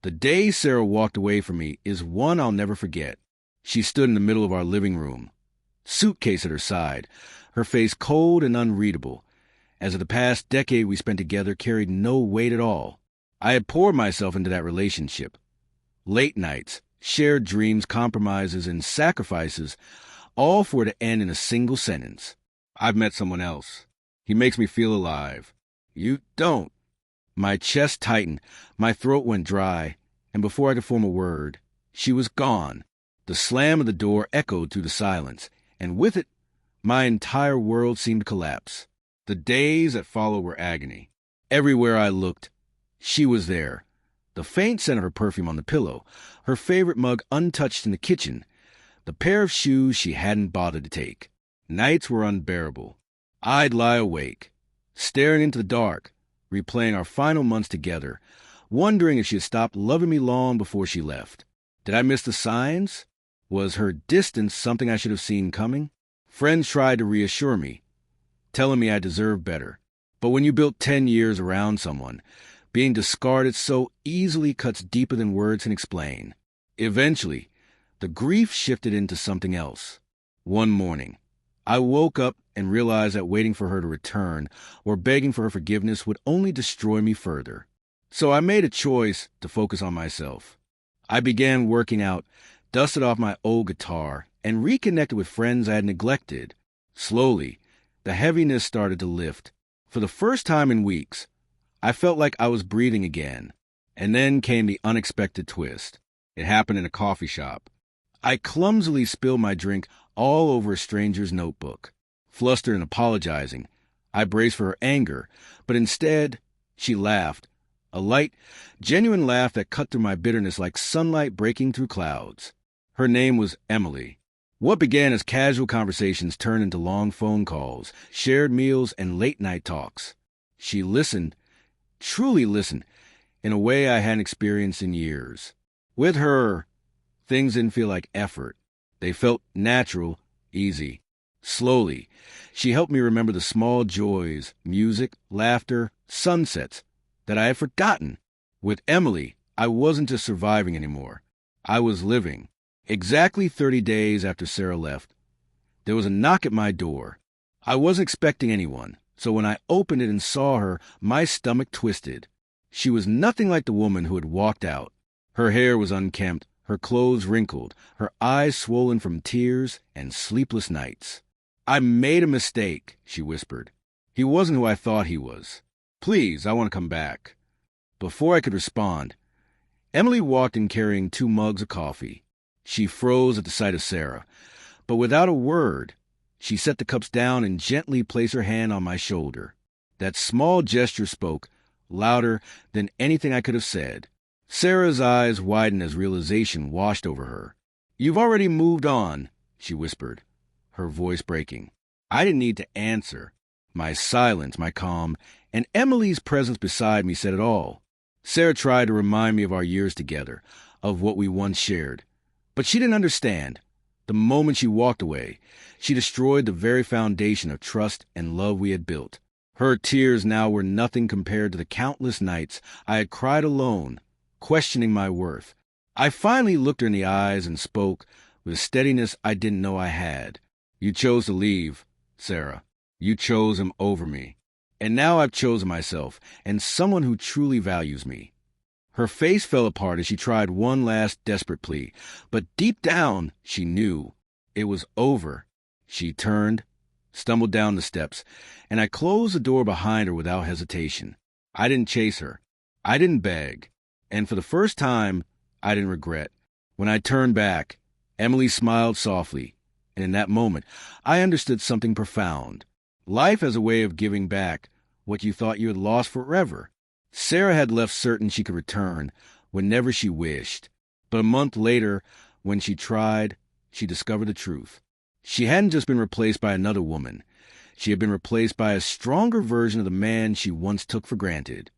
The day Sarah walked away from me is one I'll never forget. She stood in the middle of our living room, suitcase at her side, her face cold and unreadable, as if the past decade we spent together carried no weight at all. I had poured myself into that relationship. Late nights, shared dreams, compromises, and sacrifices, all for it to end in a single sentence. I've met someone else. He makes me feel alive. You don't. My chest tightened, my throat went dry, and before I could form a word, she was gone. The slam of the door echoed through the silence, and with it, my entire world seemed to collapse. The days that followed were agony. Everywhere I looked, she was there. The faint scent of her perfume on the pillow, her favorite mug untouched in the kitchen, the pair of shoes she hadn't bothered to take. Nights were unbearable. I'd lie awake, staring into the dark, replaying our final months together, wondering if she had stopped loving me long before she left. Did I miss the signs? Was her distance something I should have seen coming? Friends tried to reassure me, telling me I deserved better. But when you built 10 years around someone, being discarded so easily cuts deeper than words can explain. Eventually, the grief shifted into something else. One morning, I woke up and realized that waiting for her to return or begging for her forgiveness would only destroy me further. So I made a choice to focus on myself. I began working out, dusted off my old guitar, and reconnected with friends I had neglected. Slowly, the heaviness started to lift. For the first time in weeks, I felt like I was breathing again. And then came the unexpected twist. It happened in a coffee shop. I clumsily spilled my drink all over a stranger's notebook. Flustered and apologizing, I braced for her anger, but instead, she laughed. A light, genuine laugh that cut through my bitterness like sunlight breaking through clouds. Her name was Emily. What began as casual conversations turned into long phone calls, shared meals, and late-night talks. She listened, truly listened, in a way I hadn't experienced in years. With her, things didn't feel like effort. They felt natural, easy. Slowly, she helped me remember the small joys, music, laughter, sunsets, that I had forgotten. With Emily, I wasn't just surviving anymore. I was living. Exactly 30 days after Sarah left, there was a knock at my door. I wasn't expecting anyone, so when I opened it and saw her, my stomach twisted. She was nothing like the woman who had walked out. Her hair was unkempt, her clothes wrinkled, her eyes swollen from tears and sleepless nights. "I made a mistake," she whispered. "He wasn't who I thought he was. Please, I want to come back." Before I could respond, Emily walked in carrying 2 mugs of coffee. She froze at the sight of Sarah, but without a word, she set the cups down and gently placed her hand on my shoulder. That small gesture spoke, louder than anything I could have said. Sarah's eyes widened as realization washed over her. "You've already moved on," she whispered, her voice breaking. I didn't need to answer. My silence, my calm, and Emily's presence beside me said it all. Sarah tried to remind me of our years together, of what we once shared. But she didn't understand. The moment she walked away, she destroyed the very foundation of trust and love we had built. Her tears now were nothing compared to the countless nights I had cried alone, questioning my worth. I finally looked her in the eyes and spoke with a steadiness I didn't know I had. "You chose to leave, Sarah. You chose him over me. And now I've chosen myself and someone who truly values me." Her face fell apart as she tried one last desperate plea, but deep down she knew it was over. She turned, stumbled down the steps, and I closed the door behind her without hesitation. I didn't chase her. I didn't beg. And for the first time, I didn't regret. When I turned back, Emily smiled softly, and in that moment, I understood something profound. Life has a way of giving back what you thought you had lost forever. Sarah had left certain she could return whenever she wished. But a month later, when she tried, she discovered the truth. She hadn't just been replaced by another woman. She had been replaced by a stronger version of the man she once took for granted.